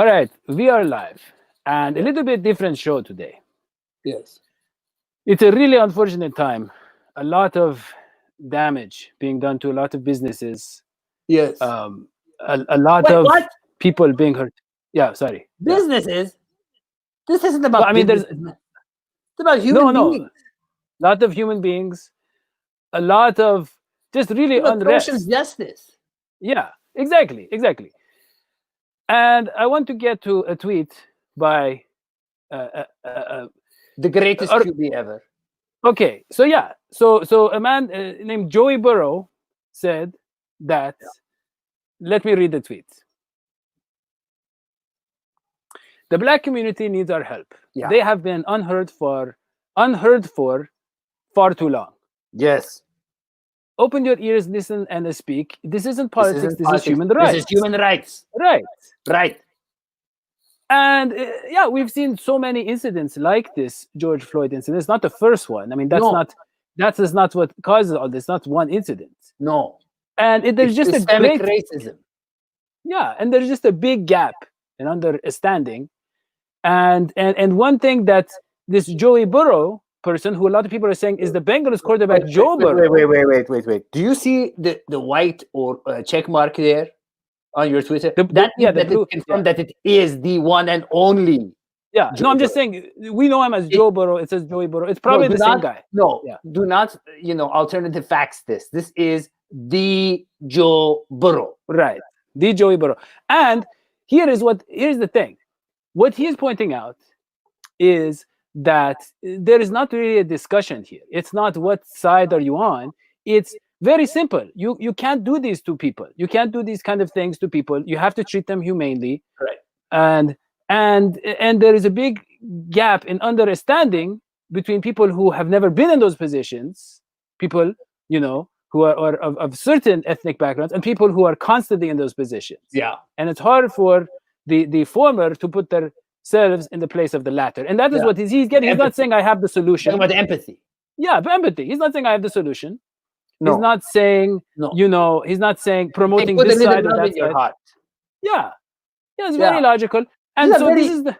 All right, we are live and a little bit different show today. Yes. It's a really unfortunate time. A lot of damage being done to a lot of businesses. Yes. A lot Wait, of what? people being hurt. Yeah, sorry. Yeah. Businesses? This isn't Well, I about mean, there's businesses, man. It's about no, human no. beings. A lot of human beings. A lot of just really It's about social unrest. justice. Yeah, exactly, exactly. And I want to get to a tweet by. Uh, uh, uh, uh, The greatest or, QB ever. okay, so yeah, so a man named Joey Burrow said that. Let me read the tweet. The black community needs our help. Yeah. They have been unheard for far too long. Yes. Open your ears, listen, and speak. This isn't This politics. isn't This is politics. human This rights. is human rights. Right. Right. And yeah, we've seen so many incidents like this George Floyd incident. It's not the first one. I mean, No. that is not what causes all this. Not one incident. No. And there's It's just a systemic great racism. yeah, and there's just a big gap in understanding. And one thing that this Joey Burrow person, who a lot of people are saying is the Bengals quarterback Joe Burrow. Wait. Do you see the white or check mark there on your Twitter? That means that blue, it's confirmed that it is the one and only. Yeah, Joe no, I'm just Burrow. saying we know him as Joe Burrow. It says Joey Burrow. It's probably No, the same guy. No, Yeah. do not, alternative facts this. This is the Joe Burrow. Right. The Joey Burrow. And here's the thing. What he is pointing out is that there is not really a discussion here. It's not what side are you on. It's very simple. You can't do these to people. You can't do these kind of things to people. You have to treat them humanely. Right. And there is a big gap in understanding between people who have never been in those positions, people, who are of certain ethnic backgrounds, and people who are constantly in those positions. Yeah. And it's hard for the former to put themselves in the place of the latter. And that is what he's getting. He's not saying I have the solution. Talking about empathy. Yeah, but empathy. He's not saying I have the solution. No. He's not saying, he's not saying promoting put this a little side or love that in your side. heart. Yeah. Yeah, it's very logical. And so this is the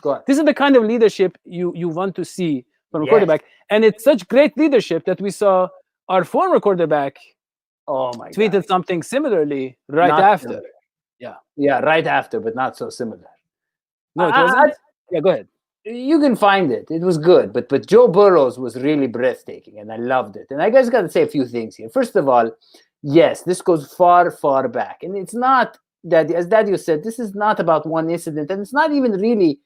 Go on. This is the kind of leadership you want to see from a quarterback. And it's such great leadership that we saw our former quarterback tweeted something similarly Not after. similar. Yeah. Yeah, right after, but not so similar. No, it wasn't. Yeah, go ahead. You can find it. It was good, but Joe Burrow's was really breathtaking, and I loved it. And I just got to say a few things here. First of all, yes, this goes far, far back, and it's not that, as Dadio said, this is not about one incident, and it's not even really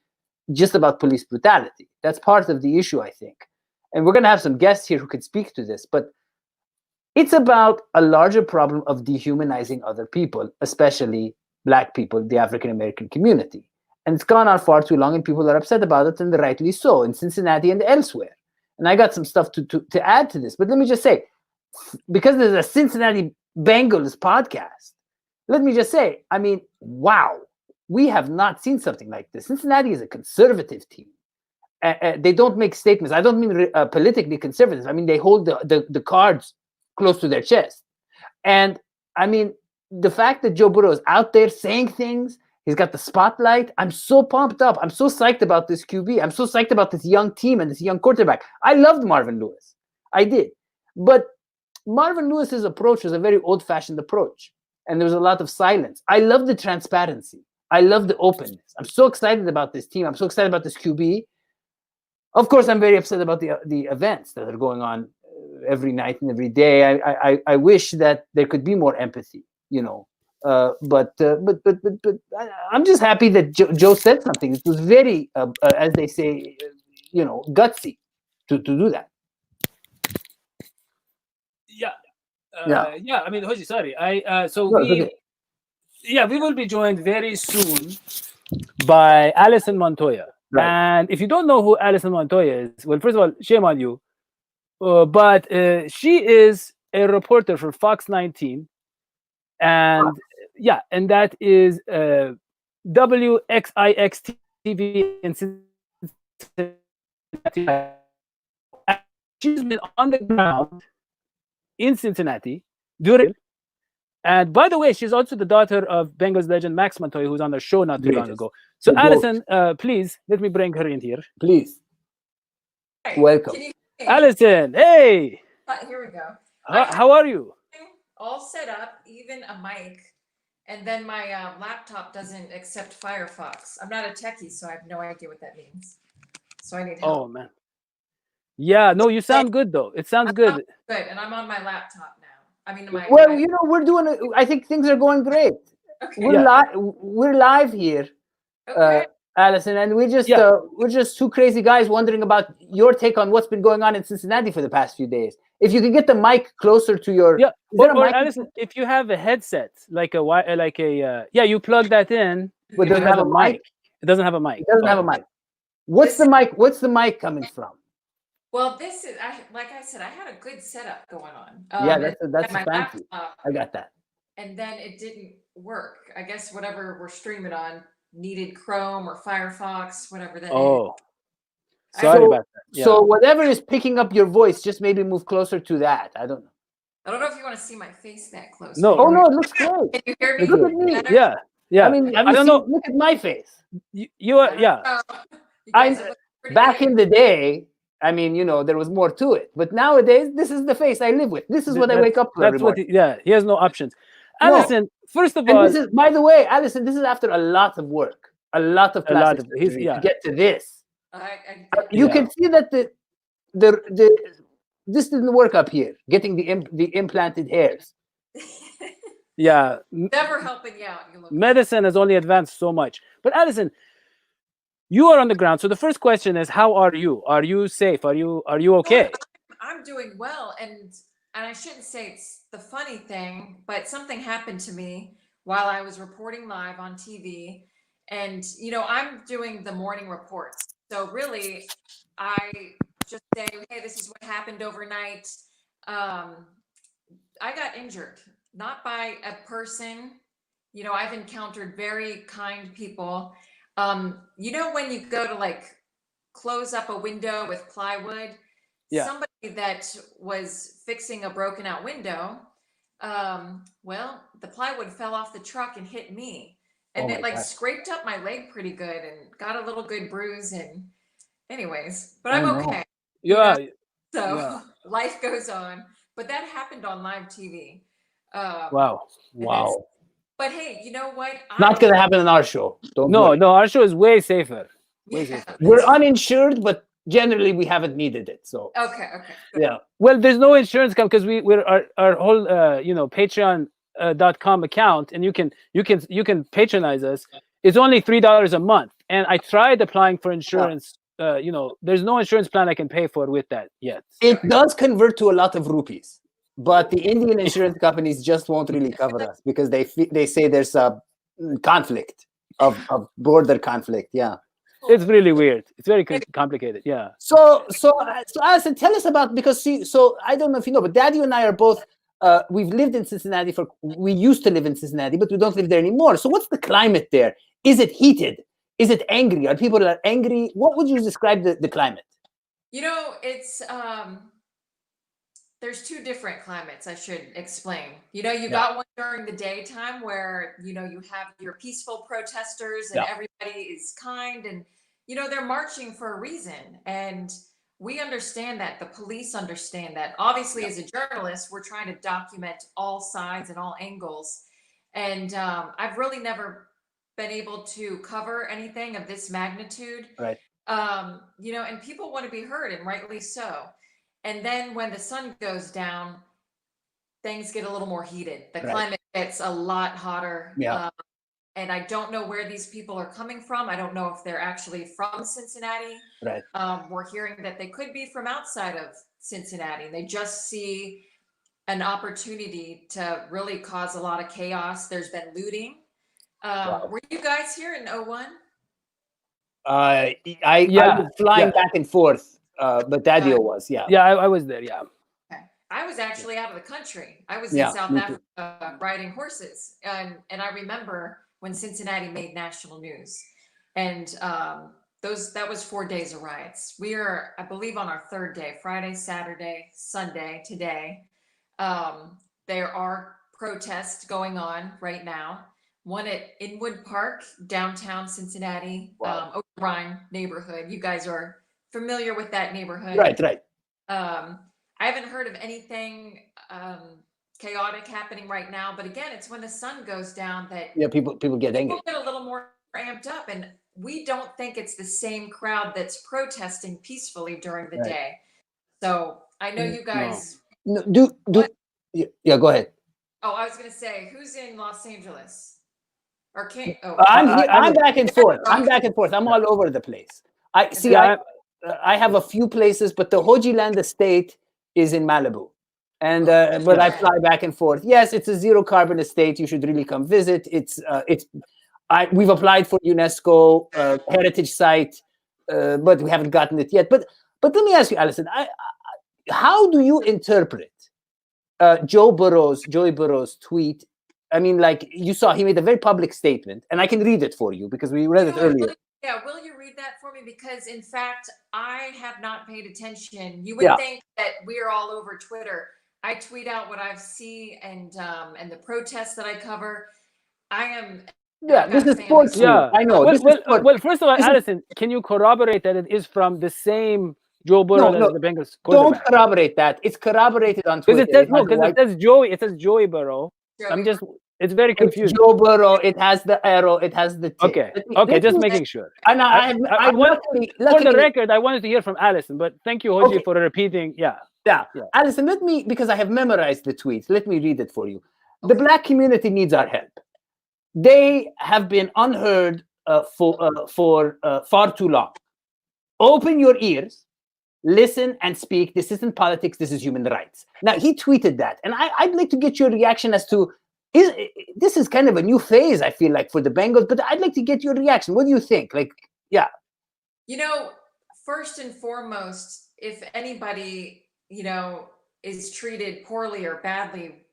just about police brutality. That's part of the issue, I think. And we're going to have some guests here who could speak to this, but it's about a larger problem of dehumanizing other people, especially Black people, the African American community. And it's gone on far too long, and people are upset about it, and rightly so, in Cincinnati and elsewhere. And I got some stuff to add to this. But let me just say, because there's a Cincinnati Bengals podcast, let me just say, I mean, wow, we have not seen something like this. Cincinnati is a conservative team. They don't make statements. I don't mean politically conservative. I mean, they hold the cards close to their chest. And I mean, the fact that Joe Burrow is out there saying things, he's got the spotlight. I'm so pumped up. I'm so psyched about this QB. I'm so psyched about this young team and this young quarterback. I loved Marvin Lewis. I did. But Marvin Lewis's approach was a very old-fashioned approach. And there was a lot of silence. I love the transparency. I love the openness. I'm so excited about this team. I'm so excited about this QB. Of course, I'm very upset about the events that are going on every night and every day. I wish that there could be more empathy, but I'm just happy that Joe said something. It was very, as they say, gutsy to do that. Yeah. I mean, Hodgie, sorry. We will be joined very soon by Alison Montoya. Right. And if you don't know who Alison Montoya is, well, first of all, shame on you. But she is a reporter for Fox 19. And and that is WXIX TV in Cincinnati. She's been on the ground in Cincinnati during, And by the way, she's also the daughter of Bengals legend Max Montoya, who's on the show not too long Greatest. ago. So, The goat. Alison, please let me bring her in here. Please. Hey, Welcome. can you hear me? Alison, hey, Here we go. how are you? All set up, even a mic, and then my laptop doesn't accept Firefox. I'm not a techie, so I have no idea what that means. So I need help. Oh man, yeah, no, you sound good though. It sounds good. Good, and I'm on my laptop now. I mean, my. Well, we're doing it. I think things are going great. Okay. We're live here, Okay. Alison, and we're just two crazy guys wondering about your take on what's been going on in Cincinnati for the past few days. If you could get the mic closer to your Yeah, is there a or mic? Alison, if you have a headset, you plug that in. But If does it it has have a a mic? mic, it doesn't have a mic. It doesn't have a mic. What's the mic? What's the mic coming from? Well, this is like I said, I had a good setup going on. Yeah, that's my fancy. laptop, I got that. and then it didn't work. I guess whatever we're streaming on needed Chrome or Firefox, whatever that is. Oh, sorry about that. Yeah. So whatever is picking up your voice, just maybe move closer to that. I don't know. I don't know if you want to see my face that close. No. Oh no, it looks great. Can you hear me? Look at me. better? Yeah, yeah. I mean, I don't know. Look at my face. You are, yeah. Oh, you guys I'm are looking pretty back good. in the day. I mean, there was more to it. But nowadays, this is the face I live with. This is what I wake up to every That's what. morning. He has no options. No. Alison, first of And all, this is, by the way, Alison, this is after a lot of work, a lot of plastic surgery to get to this. You can see that this didn't work up here, getting the implanted hairs. yeah, Never helping you out. You look medicine has only advanced so much. But Alison, you are on the ground. So the first question is, how are you? Are you safe? Are you okay? I'm doing well, and I shouldn't say it's the funny thing, but something happened to me while I was reporting live on TV, and I'm doing the morning reports. So really, I just say, hey, this is what happened overnight. I got injured, not by a person. I've encountered very kind people. When you go to close up a window with plywood, somebody that was fixing a broken out window, well, the plywood fell off the truck and hit me. And it scraped up my leg pretty good and got a little good bruise. And anyways, but I'm okay. Yeah. So life goes on. But that happened on live TV. Wow. But hey, you know what? Not going to happen on our show. No, our show is way safer. Way safer. We're uninsured, but generally we haven't needed it. So okay. Yeah. Well, there's no insurance because we're our whole Patreon.com account, and you can patronize us. It's only $3 a month, and I tried applying for insurance. There's no insurance plan I can pay for with that yet. It does convert to a lot of rupees, but the Indian insurance companies just won't really cover us because they say there's a conflict of border conflict. Yeah. It's really weird. It's very complicated. Yeah. So Alison, tell us about, because so I don't know if you know, but Dadio and I are both. We've lived in Cincinnati we used to live in Cincinnati, but we don't live there anymore. So what's the climate there? Is it heated? Is it angry? Are people angry? What would you describe the climate? It's there's two different climates, I should explain. You got one during the daytime where, you have your peaceful protesters and everybody is kind and, they're marching for a reason. And we understand that. The police understand that. Obviously, as a journalist, we're trying to document all sides and all angles. And I've really never been able to cover anything of this magnitude. Right. And people want to be heard, and rightly so. And then when the sun goes down, things get a little more heated. The climate gets a lot hotter. Yeah. And I don't know where these people are coming from. I don't know if they're actually from Cincinnati. Right. We're hearing that they could be from outside of Cincinnati. They just see an opportunity to really cause a lot of chaos. There's been looting. Were you guys here in 01? I was flying back and forth, but Dadio was, I was there, Okay. I was actually out of the country. I was in South Africa riding horses, and I remember when Cincinnati made national news, and that was 4 days of riots. We are, I believe, on our third day, Friday, Saturday, Sunday, today. There are protests going on right now. One at Inwood Park, downtown Cincinnati, Wow. Oak Rhine neighborhood. You guys are familiar with that neighborhood. Right. I haven't heard of anything chaotic happening right now, but again, it's when the sun goes down that Yeah, people get angry. people get a little more amped up, and we don't think it's the same crowd that's protesting peacefully during the Right. day. So I know you guys. No, do yeah, go ahead. Oh, I was gonna say, who's in Los Angeles? Or can't? Oh, I'm back and forth. Okay. I'm back and forth. I'm all over the place. I see. Yeah, I have a few places, but the Hodgie Land estate is in Malibu, and but I fly back and forth. Yes, it's a zero carbon estate. You should really come visit. We've applied for UNESCO heritage site, but we haven't gotten it yet. But let me ask you, Alison, how do you interpret Joey Burrow's tweet? I mean, like you saw, he made a very public statement, and I can read it for you because we read it earlier. Will you read that for me? Because in fact, I have not paid attention. You would think that we're all over Twitter. I tweet out what I see and the protests that I cover. I am. Yeah, this is sports. Yeah, I know. Well, first of all, Alison, can you corroborate that it is from the same Joe Burrow as the Bengals quarterback? Don't corroborate that. It's corroborated on Twitter. Because it says Joey. It says Joey Burrow. It's very confusing. It's Joe Burrow. It has the arrow. It has the tip. Okay, just making sure. And for the record, I wanted to hear from Alison, but thank you, Hodgie, for repeating. Yeah. Alison, because I have memorized the tweets, let me read it for you. The Black community needs our help. They have been unheard for far too long. Open your ears, listen and speak. This isn't politics. This is human rights. Now, he tweeted that. And I'd like to get your reaction as to, this is kind of a new phase, I feel like, for the Bengals, but I'd like to get your reaction. What do you think? First and foremost, if anybody, is treated poorly or badly,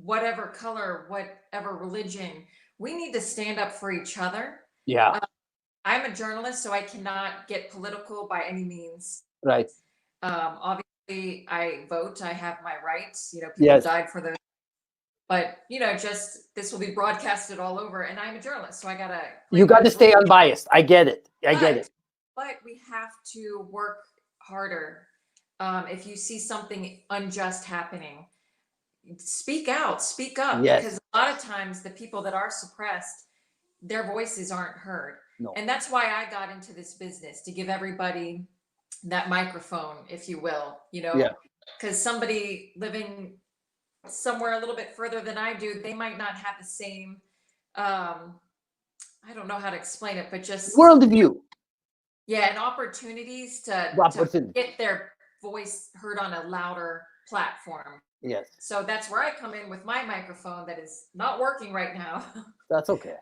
whatever color, whatever religion, we need to stand up for each other. Yeah. I'm a journalist, so I cannot get political by any means. Right. Obviously, I vote. I have my rights. People died for those. But, just this will be broadcasted all over. And I'm a journalist, so I got to. You got to stay unbiased. I get it. But we have to work harder. If you see something unjust happening, speak out, speak up. Yes. Because a lot of times the people that are suppressed, their voices aren't heard. No. And that's why I got into this business, to give everybody that microphone, if you will, because somebody living somewhere a little bit further than I do, they might not have the same, I don't know how to explain it, but just worldview. Yeah, and opportunities to get their voice heard on a louder platform. Yes. So that's where I come in with my microphone that is not working right now. That's okay.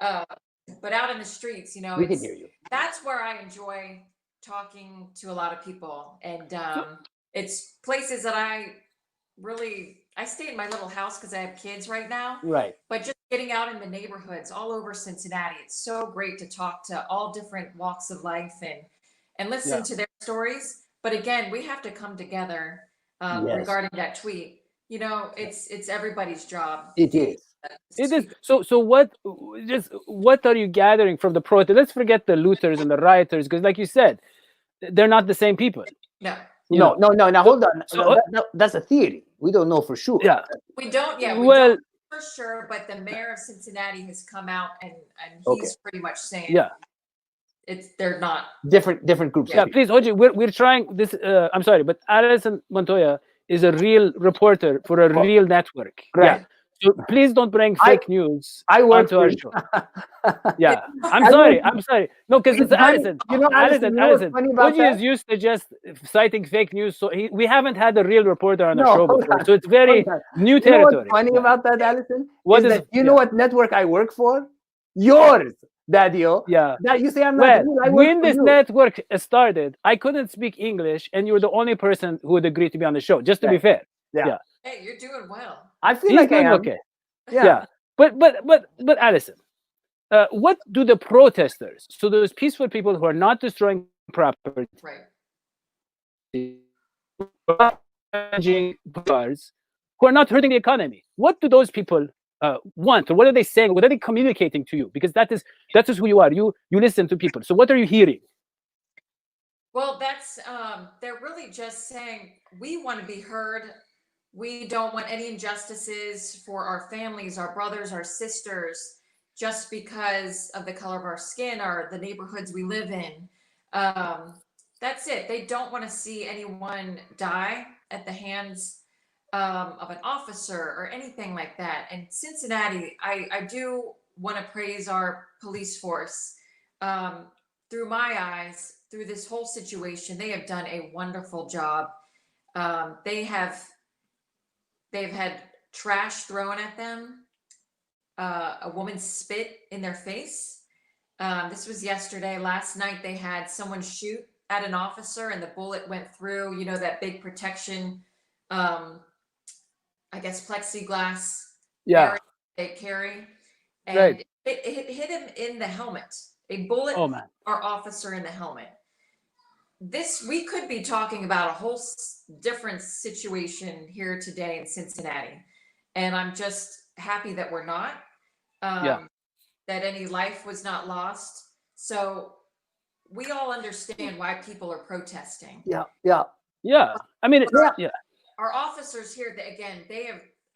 But out in the streets, we can hear you. That's where I enjoy talking to a lot of people. And it's places that I stay in my little house because I have kids right now. Right. But just getting out in the neighborhoods all over Cincinnati, it's so great to talk to all different walks of life and listen to their stories. But again, we have to come together regarding that tweet. It's everybody's job. It is. It is. So what are you gathering from the protest? Let's forget the looters and the rioters, because like you said, they're not the same people. No. No. Now hold on. That's a theory. We don't know for sure. Yeah. We don't. Yeah. We well, don't for sure. But the mayor of Cincinnati has come out and he's pretty much saying, they're not different groups. Yeah. Please, Hodgie, we're trying this. I'm sorry, but Alison Montoya is a real reporter for a real network. Right. Yeah. So please don't bring fake news onto our show. Yeah, I'm sorry. No, because it's Alison. Alison. Hodgie is used to just citing fake news, so we haven't had a real reporter on the show before. So it's very new territory. What's funny about that, Alison? You know what network I work for? Yours, Dadio. Yeah. That you say I'm not. When this network started, I couldn't speak English, and you were the only person who would agree to be on the show. Just to be fair. Yeah. Hey, you're doing well. I feel like I am. Okay. Yeah. But Alison, what do the protesters, so those peaceful people who are not destroying property, right, cars, who are not hurting the economy. What do those people want, or what are they saying? What are they communicating to you? Because that is who you are. You listen to people. So what are you hearing? Well, that's they're really just saying we want to be heard. We don't want any injustices for our families, our brothers, our sisters, just because of the color of our skin or the neighborhoods we live in. That's it. They don't want to see anyone die at the hands of an officer or anything like that. And Cincinnati, I do want to praise our police force. Through my eyes, through this whole situation, they have done a wonderful job. They've had trash thrown at them. A woman spit in their face. This was yesterday. Last night, they had someone shoot at an officer and the bullet went through, that big protection, I guess, plexiglass area they carry. And Right. it hit him in the helmet. A bullet, Oh, man. our officer in the helmet. We could be talking about a whole different situation here today in Cincinnati. And I'm just happy that we're not, that any life was not lost. So we all understand why people are protesting. Yeah. I mean, Our officers here,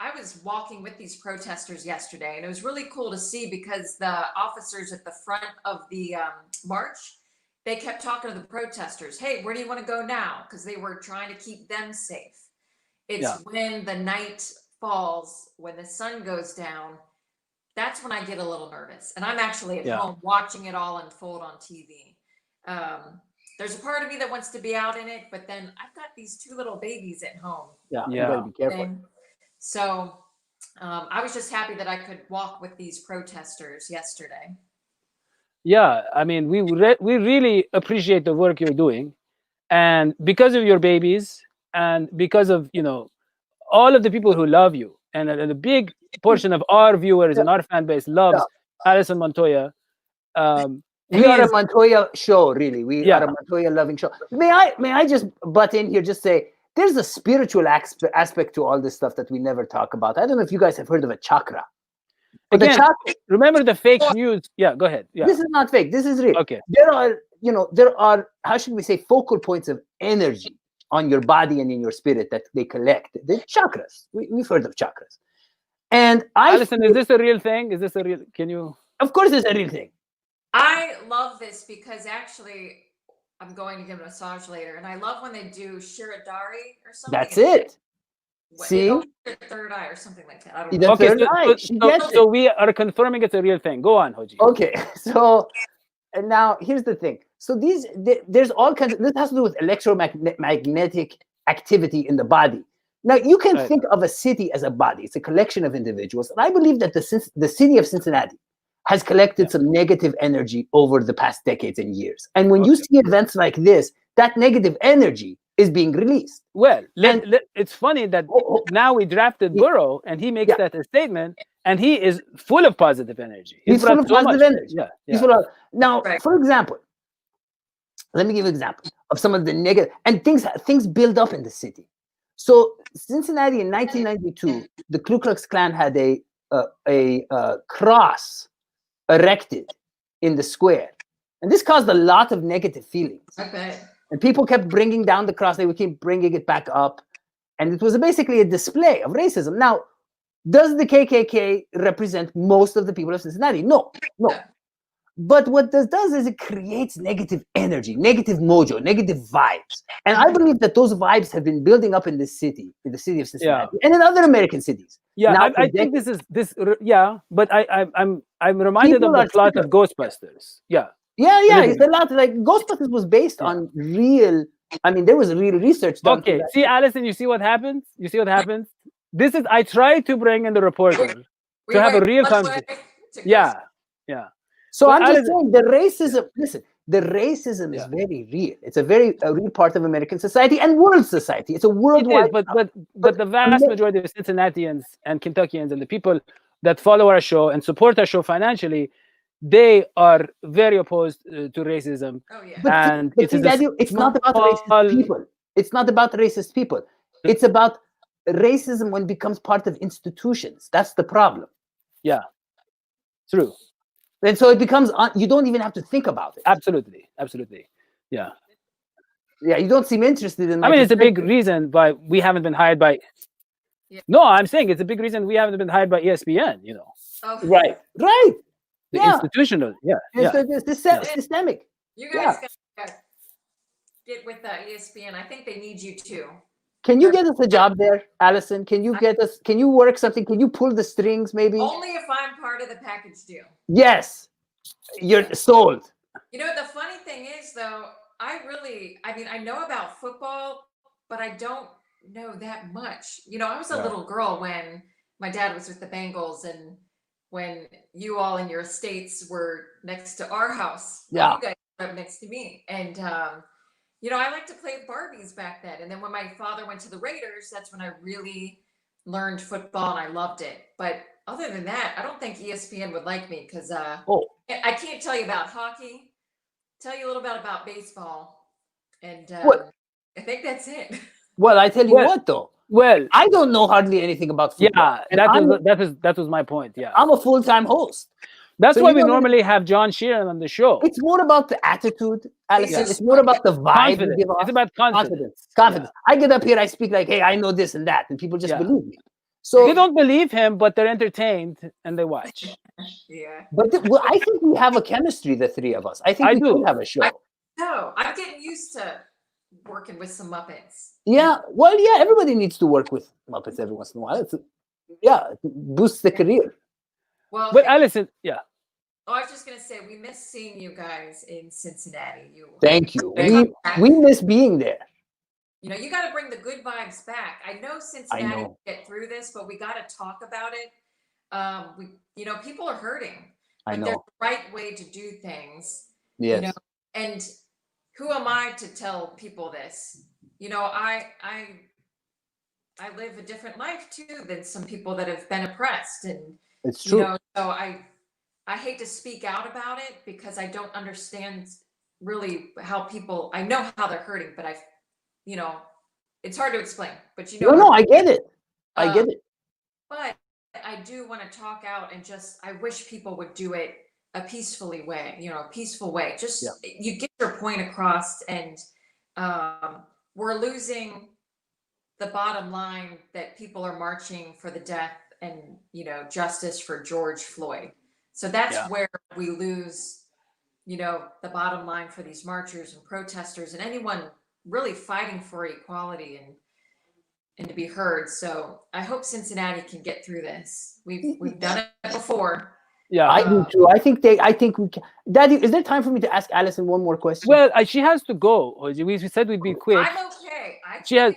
I was walking with these protesters yesterday, and it was really cool to see because the officers at the front of the march, they kept talking to the protesters. Hey, where do you want to go now? Because they were trying to keep them safe. It's when the night falls, when the sun goes down, that's when I get a little nervous. And I'm actually at home watching it all unfold on TV. There's a part of me that wants to be out in it, but then I've got these two little babies at home. You gotta be careful. So I was just happy that I could walk with these protesters yesterday. Yeah, I mean, we really appreciate the work you're doing, and because of your babies, and because of all of the people who love you, and a big portion of our viewers and our fan base loves Alison Montoya. We are a Montoya show, really. We are a Montoya loving show. May I just butt in here? Just say there's a spiritual aspect to all this stuff that we never talk about. I don't know if you guys have heard of a chakra. But again, remember the fake news? Yeah, go ahead. Yeah, this is not fake. This is real. Okay. There are how should we say focal points of energy on your body and in your spirit that they collect. The chakras. We've heard of chakras. And Alison, is this a real thing? Is this a real? Can you? Of course, it's a real thing. I love this because actually, I'm going to give a massage later, and I love when they do shirodari or something. That's it. See, third eye or something like that. I don't know. Okay, so we are confirming it's a real thing. Go on, Hodgie. Okay, so and now here's the thing. So there's all kinds of, this has to do with electromagnetic activity in the body. Now you can think of a city as a body. It's a collection of individuals, and I believe that the city of Cincinnati has collected some negative energy over the past decades and years. And when you see events like this, that negative energy is being released. Well, it's funny that now we drafted Burrow, and he makes that a statement, and he is full of positive energy. He's full of positive energy. Yeah. He's full of, now, for example, let me give you an example of some of the negative, and things build up in the city. So Cincinnati in 1992, the Ku Klux Klan had a cross erected in the square, and this caused a lot of negative feelings. Okay. And people kept bringing down the cross; they would keep bringing it back up, and it was basically a display of racism. Now, does the KKK represent most of the people of Cincinnati? No. But what this does is it creates negative energy, negative mojo, negative vibes, and I believe that those vibes have been building up in the city of Cincinnati, and in other American cities. Yeah, I think this. But I'm reminded of the plot of Ghostbusters. Yeah, it's a lot. Like Ghostbusters was based on real. I mean, there was real research done. Okay, see, Alison, you see what happens. This is. I try to bring in the reporter to have a real conversation. Yeah. So I'm just saying the racism. Listen, the racism is very real. It's a real part of American society and world society. It's a worldwide. But the vast majority of Cincinnatians and Kentuckians and the people that follow our show and support our show financially, they are very opposed to racism. Oh yeah. And it's not about racist people. It's not about racist people. It's about racism when it becomes part of institutions. That's the problem. Yeah, true. And so it becomes, you don't even have to think about it. Absolutely. Yeah. Yeah, you don't seem interested in. I mean, it's a big perspective. reason why we haven't been hired by. Yeah. No, I'm saying it's a big reason we haven't been hired by ESPN. Oh, Right. The Yeah. institutional. Yeah. It's systemic. You guys gotta get with ESPN. I think they need you too. Can you get us a job there, Alison? Can you work something? Can you pull the strings maybe? Only if I'm part of the package deal. Yes. You're sold. You know, the funny thing is, though, I know about football, but I don't know that much. You know, I was a little girl when my dad was with the Bengals and when you all in your estates were next to our house. Yeah. You guys were up next to me. And, you know, I liked to play with Barbies back then. And then when my father went to the Raiders, that's when I really learned football and I loved it. But other than that, I don't think ESPN would like me because I can't tell you about hockey. Tell you a little bit about baseball, and I think that's it. Well, I tell you what, though. Well, I don't know hardly anything about football. Yeah, that was my point. Yeah, I'm a full-time host. That's why we normally have John Sheeran on the show. It's more about the attitude, Alison. It's more about the vibe you give off. It's about confidence. Confidence. I get up here, I speak like, hey, I know this and that, and people just believe me. So they don't believe him, but they're entertained and they watch. Yeah. But I think we have a chemistry, the three of us. I think we do have a show. I'm getting used to working with some Muppets. Yeah. Well, yeah, everybody needs to work with Muppets every once in a while. It boosts the career. Well, but Alison, I was just gonna say we miss seeing you guys in Cincinnati. Thank you. We miss being there. You know, you got to bring the good vibes back. I know Cincinnati will get through this, but we got to talk about it. People are hurting. I know. There's the right way to do things. Yes. You know, and who am I to tell people this? You know, I live a different life too than some people that have been oppressed, and it's true. You know, so I hate to speak out about it because I don't understand really how people. I know how they're hurting, but it's hard to explain. But no, I get it. I get it. But I do want to talk out and I wish people would do it a peaceful way. Just you get your point across, and we're losing the bottom line that people are marching for the death and justice for George Floyd. So that's where we lose, the bottom line for these marchers and protesters and anyone really fighting for equality and to be heard. So I hope Cincinnati can get through this. We've done it before. Yeah, I do too. I think we can. Daddy, is there time for me to ask Alison one more question? Well, she has to go. We said we'd be quick. I'm okay. She has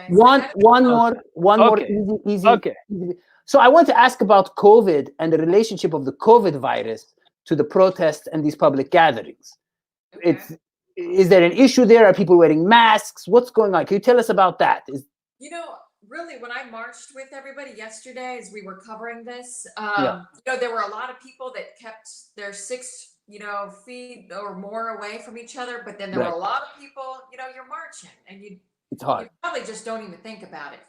one more easy. Okay. Easy. So I want to ask about COVID and the relationship of the COVID virus to the protests and these public gatherings. Okay. Is there an issue there? Are people wearing masks? What's going on? Can you tell us about that? Really, when I marched with everybody yesterday as we were covering this, there were a lot of people that kept their 6, feet or more away from each other. But then there were a lot of people, you're marching and it's hard. You probably just don't even think about it.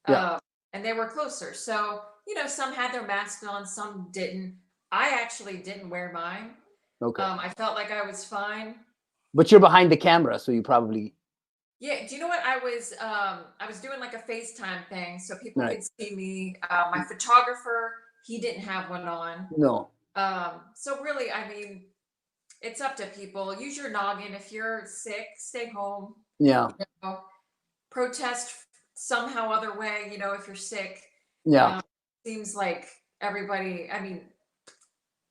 Yeah. And they were closer. So, some had their masks on, some didn't. I actually didn't wear mine. Okay. I felt like I was fine. But you're behind the camera, so you probably. Yeah. Do you know what I was doing like a FaceTime thing so people could see me. My photographer, he didn't have one on. No. So really, I mean, it's up to people. Use your noggin. If you're sick, stay home. Yeah. Protest somehow other way, if you're sick. Yeah. Seems like everybody, I mean,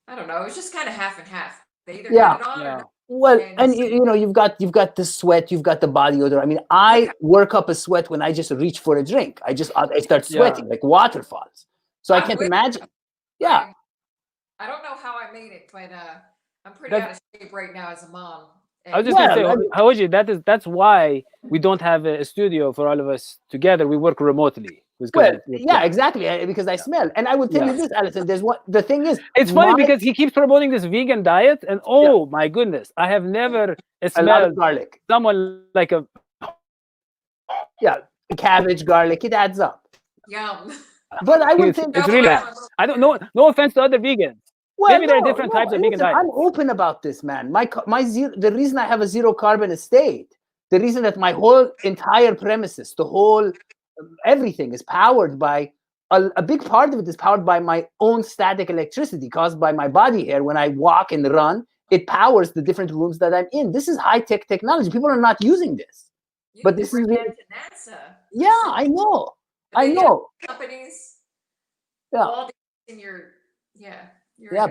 I don't know. It's just kind of half and half. They either had it on or not. Well, and you've got the sweat, you've got the body odor. I mean, I work up a sweat when I just reach for a drink. I start sweating like waterfalls. So I can't imagine. Yeah. I don't know how I made it, but I'm pretty out of shape right now as a mom. I was just gonna say, Hodgie, that's why we don't have a studio for all of us together. We work remotely. Exactly, because I smell. And I would tell you this, Alison. The thing is, it's funny because he keeps promoting this vegan diet, and my goodness, I have never smelled garlic. Someone like cabbage, garlic. It adds up. Yum. But I would say It's really bad. I don't know. No offense to other vegans. Maybe there are different types of vegan listen, diets. I'm open about this, man. The reason I have a zero carbon estate, the reason that my whole entire premises, the whole everything is powered by a big part of it is powered by my own static electricity caused by my body hair. When I walk and run, it powers the different rooms that I'm in. This is high-tech technology. People are not using this. But this is really to NASA. Yeah, I know. I know. Companies. Yeah. All in your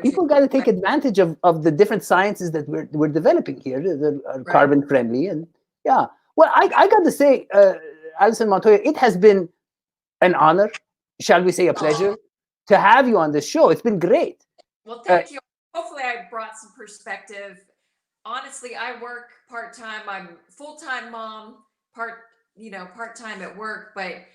People got to take advantage of the different sciences that we're developing here that are carbon friendly. And yeah, well, I got to say, Alison Montoya, it has been an honor, shall we say a pleasure, to have you on this show. It's been great. Well, thank you. Hopefully I brought some perspective. Honestly, I work part-time. I'm full-time mom, part-time at work. But,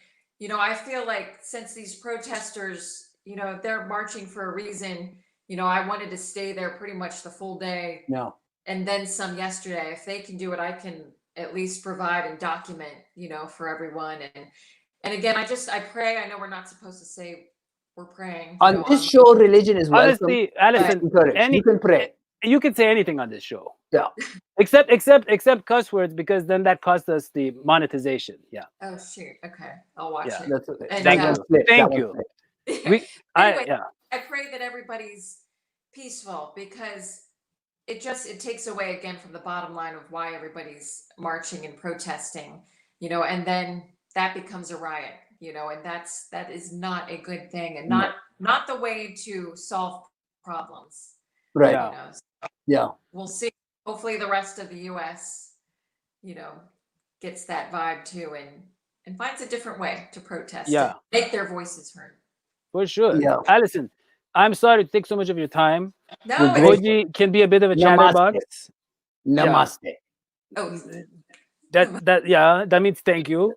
I feel like since these protesters, they're marching for a reason, I wanted to stay there pretty much the full day. No. And then some yesterday. If they can do it, I can at least provide and document, for everyone. And again, I pray. I know we're not supposed to say we're praying. On this show, religion is welcome. Honestly, Alison, you can pray. You can say anything on this show. Yeah. Except cuss words, because then that costs us the monetization. Yeah. Oh shoot. Okay, I'll watch it. That's okay. And, Thank you. Anyway, I pray that everybody's peaceful, because it takes away again from the bottom line of why everybody's marching and protesting, and then that becomes a riot, and that is not a good thing, and not the way to solve problems. Right. Yeah. We'll see. Hopefully the rest of the US, gets that vibe too, and finds a different way to protest. Yeah. Make their voices heard. For sure. Yeah. Alison, I'm sorry to take so much of your time. No, Hodgie can be a bit of a chatterbox. Namaste. Yeah. Oh, that means thank you.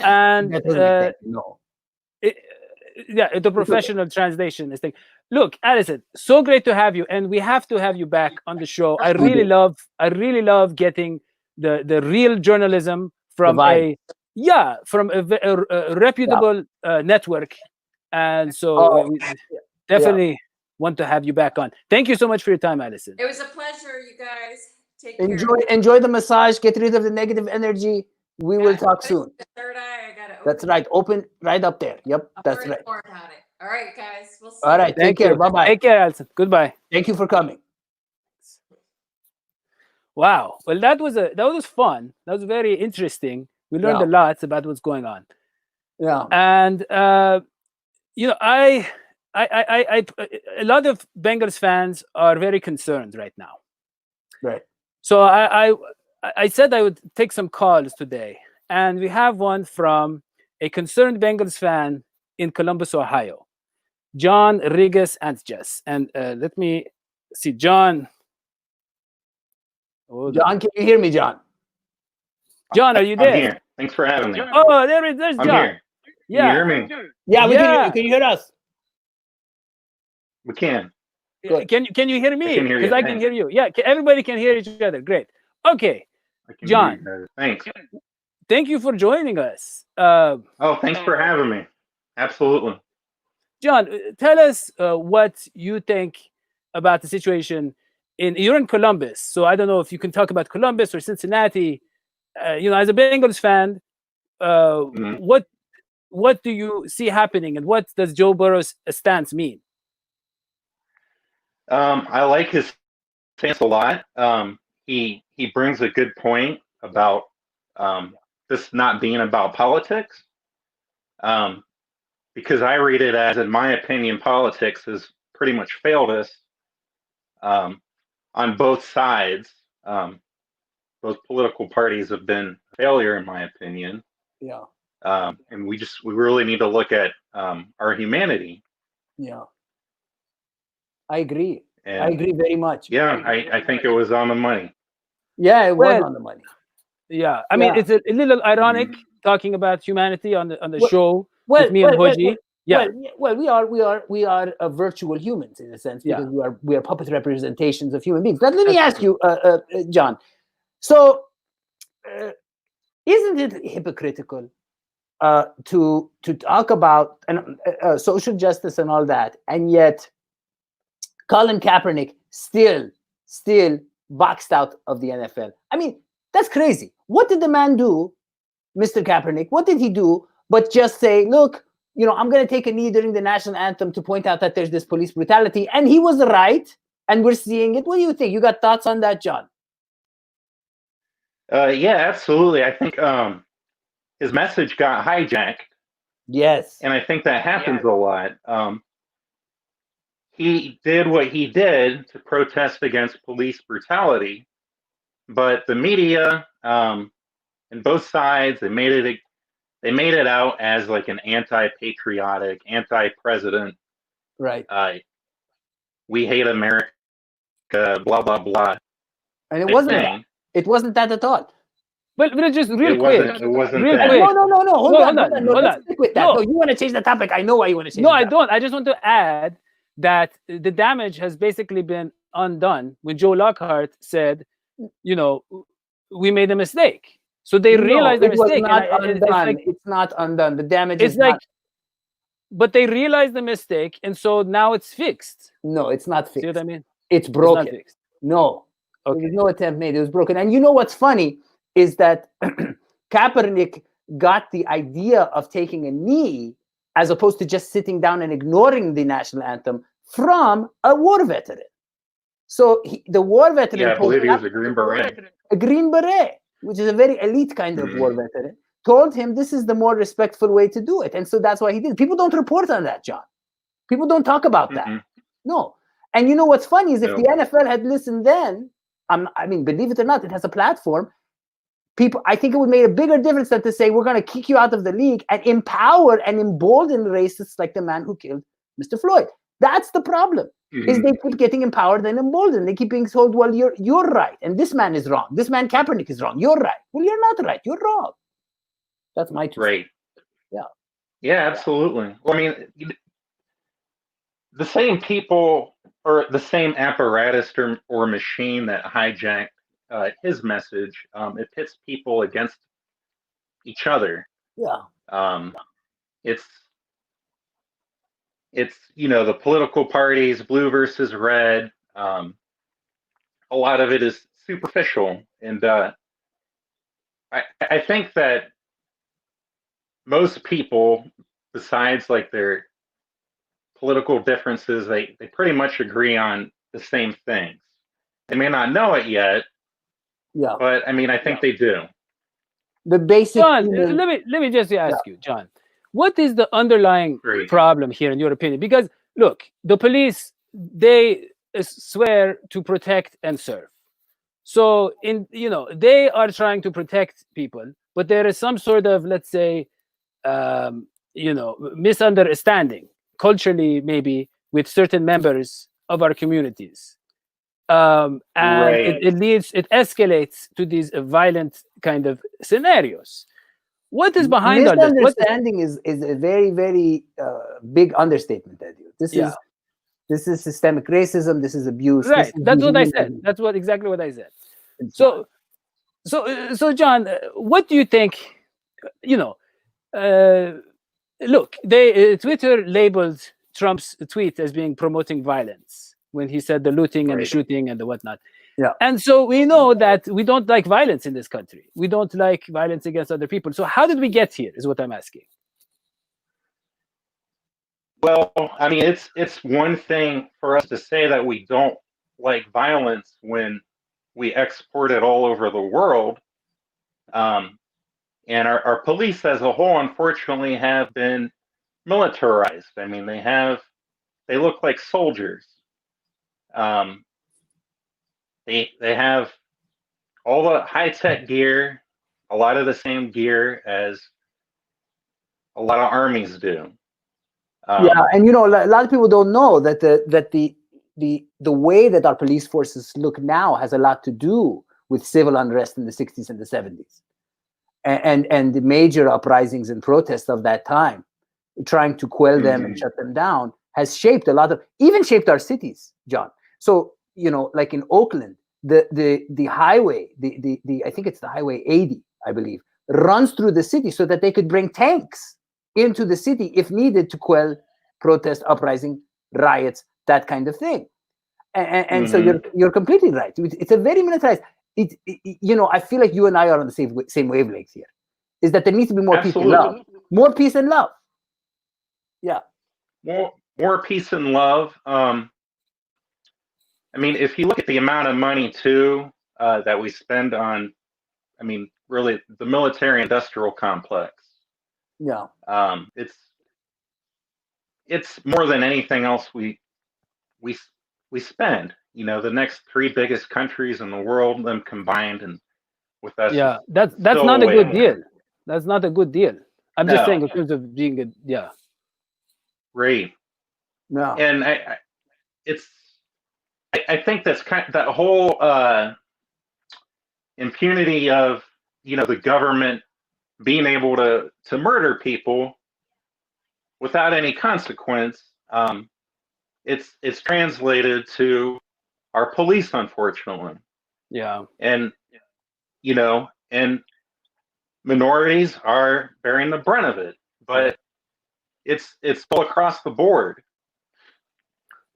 And no. The professional translation is thing. Look, Alison, so great to have you, and we have to have you back on the show. I really love getting the real journalism from a reputable network, and so we definitely want to have you back on. Thank you so much for your time, Alison. It was a pleasure, you guys. Take care. Enjoy the massage. Get rid of the negative energy. We will talk soon. The third eye, I gotta open. That's right. Open right up there. Yep, that's right. More about it. All right, guys. We'll see. All right. Take care. Bye bye. Take care, Alison. Goodbye. Thank you for coming. Wow. Well, that was fun. That was very interesting. We learned a lot about what's going on. Yeah. And a lot of Bengals fans are very concerned right now. Right. So I said I would take some calls today, and we have one from a concerned Bengals fan in Columbus, Ohio, John Rigas Antjes. And let me see, John. John, can you hear me, John? John, are you there? I'm here. Thanks for having me. Oh, there's John. I'm here. Yeah. Can you hear me? Yeah, we can hear you. Can you hear us? We can. Can you hear me? I can hear you. Because I can hear you. Yeah, everybody can hear each other. Great. Okay, John. Thanks. Thank you for joining us. Thanks for having me. Absolutely. John, tell us what you think about the situation. You're in Columbus, so I don't know if you can talk about Columbus or Cincinnati. As a Bengals fan, what do you see happening, and what does Joe Burrow's stance mean? I like his stance a lot. He brings a good point about this not being about politics. Because I read it as, in my opinion, politics has pretty much failed us on both sides. Both political parties have been a failure, in my opinion. Yeah. And we really need to look at our humanity. Yeah. I agree. I agree very much. Yeah, I think it was on the money. Yeah, it was on the money. Yeah, I mean, it's a little ironic talking about humanity on the show with me and Hodgie. We are virtual humans in a sense, because we are puppet representations of human beings. But let me ask you, John. So, isn't it hypocritical to talk about social justice and all that, and yet Colin Kaepernick still boxed out of the NFL. I mean, that's crazy. What did the man do, Mr. Kaepernick? What did he do but just say, look, I'm going to take a knee during the national anthem to point out that there's this police brutality, and he was right, and we're seeing it. What do you think? You got thoughts on that, John? Yeah, absolutely. I think his message got hijacked. Yes. And I think that happens a lot. He did what he did to protest against police brutality, but the media and both sides, they made it out as like an anti-patriotic, anti-president. Right. We hate America, blah blah blah. And it wasn't that. It wasn't that at all. But just real quick. It wasn't real that. quick. No. Hold on. Let's stick with that. No, you want to change the topic. I know why you want to change. No, I don't. I just want to add that the damage has basically been undone when Joe Lockhart said, we made a mistake. So they realized the mistake. It's not undone. The damage is but they realized the mistake, and so now it's fixed. No, it's not fixed. See what I mean? It's broken. It's not fixed. No. Okay. There was no attempt made. It was broken. And you know what's funny is that Kaepernick got the idea of taking a knee as opposed to just sitting down and ignoring the national anthem from a war veteran. So the war veteran... Yeah, I believe he was a Green Beret. A Green Beret, which is a very elite kind of war veteran, told him this is the more respectful way to do it. And so that's why he did it. People don't report on that, John. People don't talk about that. No. And you know what's funny is if the NFL had listened then, believe it or not, it has a platform. I think it would make a bigger difference than to say, we're going to kick you out of the league and empower and embolden racists like the man who killed Mr. Floyd. That's the problem, is they keep getting empowered and emboldened. They keep being told, well, you're right, and this man is wrong. This man Kaepernick is wrong. You're right. Well, you're not right. You're wrong. That's my two. Right. Yeah. Yeah, absolutely. Well, I mean, the same people or the same apparatus or machine that hijacked his message, it pits people against each other. Yeah. It's the political parties, blue versus red. A lot of it is superficial, and I think that most people, besides like their political differences, they pretty much agree on the same things. They may not know it yet, but I mean, I think they do. The basic. John, let me just ask you, John, what is the underlying problem here, in your opinion? Because look, the police, they swear to protect and serve. So they are trying to protect people, but there is some sort of, let's say, misunderstanding culturally, maybe, with certain members of our communities. And it escalates to these violent kind of scenarios. What is behind all this? Misunderstanding is a very, very big understatement, Dadio. This is systemic racism. This is abuse. Right. That's what I said. That's exactly what I said. So, John, what do you think? Look, Twitter labeled Trump's tweet as being promoting violence when he said the looting and the shooting and the whatnot. Yeah. And so we know that we don't like violence in this country. We don't like violence against other people. So how did we get here is what I'm asking. Well, I mean, it's one thing for us to say that we don't like violence when we export it all over the world. And our police as a whole, unfortunately, have been militarized. I mean, they look like soldiers. They have all the high-tech gear, a lot of the same gear as a lot of armies do. And a lot of people don't know that the way that our police forces look now has a lot to do with civil unrest in the 60s and the 70s. And the major uprisings and protests of that time, trying to quell them and shut them down, has shaped even shaped our cities, John. So, like in Oakland, the highway, I think it's the Highway 80, I believe, runs through the city so that they could bring tanks into the city if needed to quell protest, uprising, riots, that kind of thing. And so you're completely right. It's a very militarized. I feel like you and I are on the same wavelength here. Is that there needs to be more peace and love, more peace and love. Yeah, more peace and love. I mean, if you look at the amount of money too that we spend on, I mean, really the military-industrial complex. Yeah. It's more than anything else we spend. The next 3 biggest countries in the world, them combined, and with us. Yeah, that's not a good deal. That's not a good deal. I'm just saying in terms of being good. Yeah. Right. No. And I think that's that whole impunity of the government being able to murder people without any consequence. It's translated to our police, unfortunately. Yeah. And and minorities are bearing the brunt of it, but it's all across the board.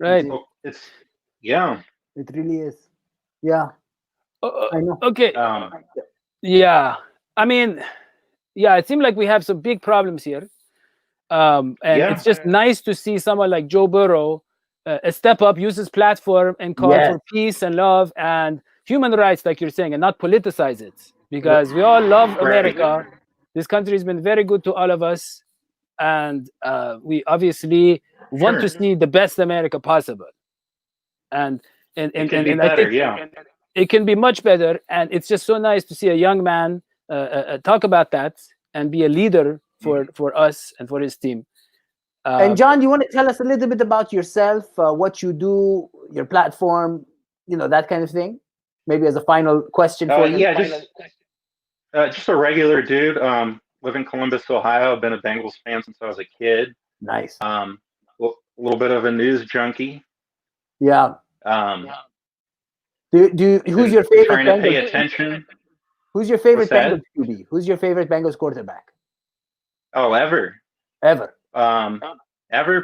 Right. It's yeah. It really is. Yeah. I know. Okay. Yeah. I mean, yeah, it seems like we have some big problems here. And it's just nice to see someone like Joe Burrow step up, use his platform, and call for peace and love and human rights, like you're saying, and not politicize it. Because we all love America. This country has been very good to all of us. And we obviously want to see the best America possible. And I think it can be much better. And it's just so nice to see a young man talk about that and be a leader for us and for his team. And John, you want to tell us a little bit about yourself, what you do, your platform, that kind of thing? Maybe as a final question for you. Yeah, just a regular dude. Live in Columbus, Ohio. I've been a Bengals fan since I was a kid. Nice. A little bit of a news junkie. Yeah. Who's your favorite? Trying to pay attention. Who's your favorite Bengals QB? Who's your favorite Bengals quarterback? Oh, ever. Ever,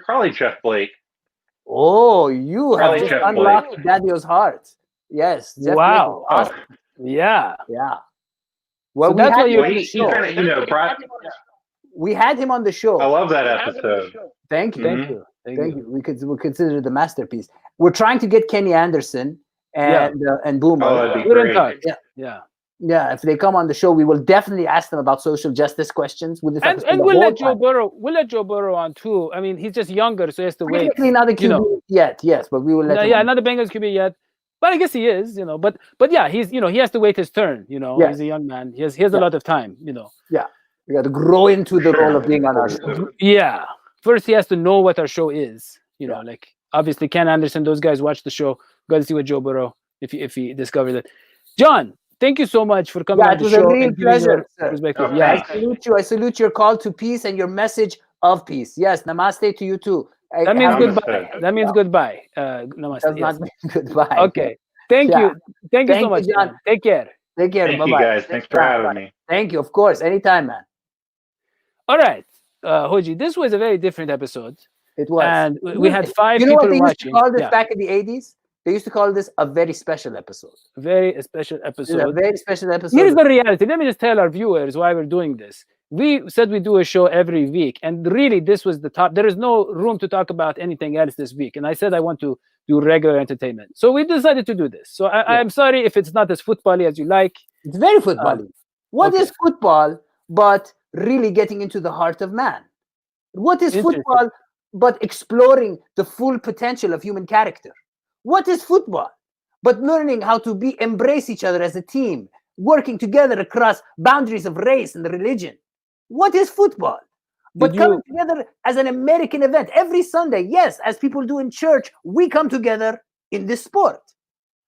probably Jeff Blake. Oh, you have just unlocked Dadio's heart. Yes. Jeff wow. Blake is awesome. Yeah. Yeah. Well, so that's why we had him on the show. I love that episode. Thank you. Thank you. We consider it a masterpiece. We're trying to get Kenny Anderson and Boomer. Oh, that'd be great. Yeah. If they come on the show, we will definitely ask them about social justice questions. And we'll let Joe Burrow. We'll let Joe Burrow on too. I mean, he's just younger, so he has to wait. Technically not a QB yet. Yes, but we will let. Not a Bengals QB yet. But I guess he is, But yeah, he's, he has to wait his turn. He's a young man. He has a lot of time. Yeah, we got to grow into the role of being on our show. Yeah. First, he has to know what our show is. Like obviously Ken Anderson. Those guys watch the show. Got to see what Joe Burrow if he discovers it. John, thank you so much for coming on the show. It was a real pleasure. I salute you. I salute your call to peace and your message of peace. Yes, namaste to you too. That means goodbye. That means goodbye. Namaste. Does not mean goodbye. Okay. Thank you. Thank you so much, John. Take care. Take care. Thank you, guys. Thanks for having me. Thank you. Of course. Anytime, man. All right. Hodgie, this was a very different episode. It was. And we had 5 people watching. You know what they used to call this back in the 80s? They used to call this a very special episode. Very special episode. A very special episode. Here's the reality. Let me just tell our viewers why we're doing this. We said we do a show every week, and really this was the top. There is no room to talk about anything else this week. And I said I want to do regular entertainment. So we decided to do this. So I'm sorry if it's not as football-y as you like. It's very football-y. What is football but really getting into the heart of man? What is football but exploring the full potential of human character? What is football but learning how to embrace each other as a team, working together across boundaries of race and religion? What is football but coming together as an American event every Sunday? Yes, as people do in church, we come together in this sport.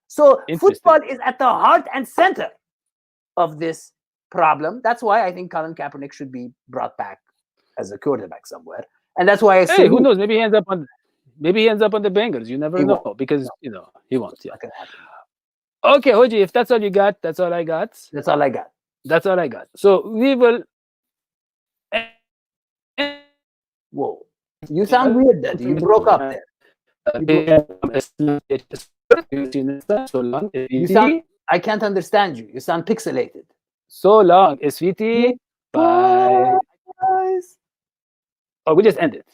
So football is at the heart and center of this problem. That's why I think Colin Kaepernick should be brought back as a quarterback somewhere. And that's why I say, who knows? Maybe he ends up on the Bengals. You never know because he won't. Yeah. Okay, Hodgie, if that's all you got, that's all I got. That's all I got. That's all I got. So we will. Whoa. You sound weird, Daddy. You broke up there. So long, You sound, I can't understand you. You sound pixelated. so long, SVT. Bye. Guys. Oh, we just ended.